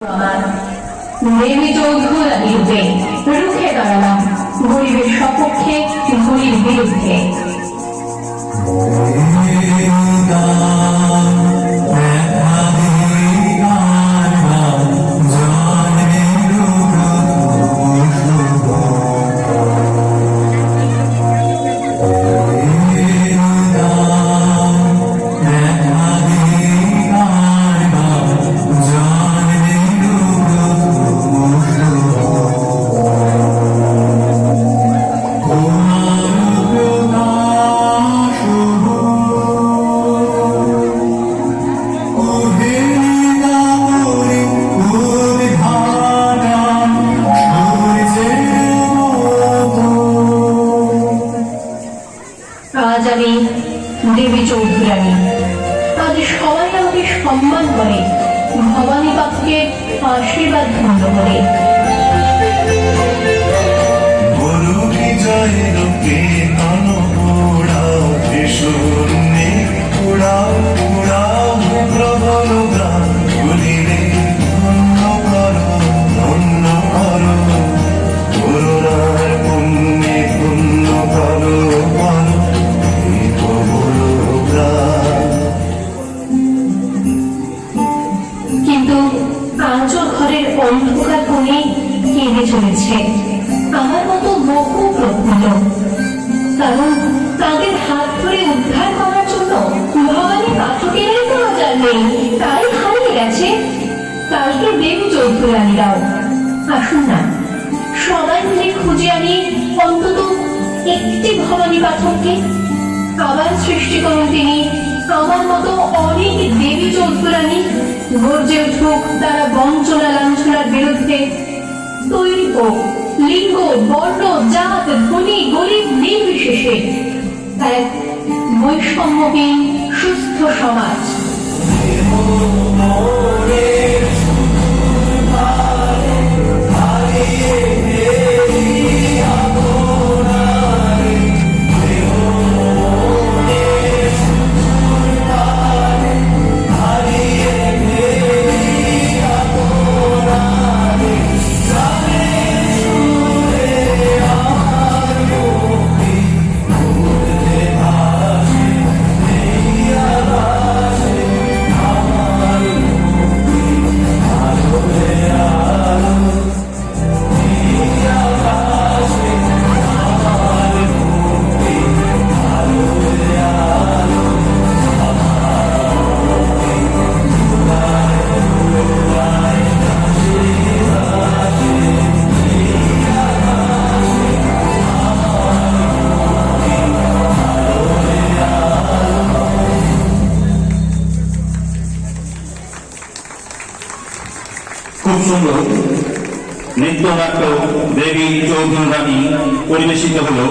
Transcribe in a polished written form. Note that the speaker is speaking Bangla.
দেবী চৌধুরানী রূপে রুখে দাঁড়ালাম গরিবের সপক্ষে, ধনীর বিরুদ্ধে। আজ আমি দেবী চৌধুরানী, আজ সবাই আমাকে সম্মান করে, ভবানী পাত্রকে আশীর্বাদ ধন্য করে। কিন্তু আজও ঘরের অন্ধকার কোণে কেঁদে চলেছে আমার মতো বহু প্রফুল্ল, কারণ তাদের হাত ধরে উদ্ধার করার জন্য ভবানী পাঠকেরই প্রয়োজন নেই, তাই হারিয়ে গেছে। কালকে দেবী চৌধুরানীরাও আসুন না, সবাই মিলে খুঁজে আনি অন্তত একটি ভবানী পাঠককে। আবার সৃষ্টি করুন তিনি আমার মতো অনেক দেবী চৌধুরানী, গর্জে উঠুক তারা বঞ্চনা লাঞ্ছনার বিরুদ্ধে। তৈরি হোক লিঙ্গ, বর্ণ, জাত, ধনী গরিব নির্বিশেষে এক বৈষম্যহীন সুস্থ সমাজ। খুব সুন্দর নৃত্যনাট্য দেবী চৌধুরানী পরিবেশিত হলো।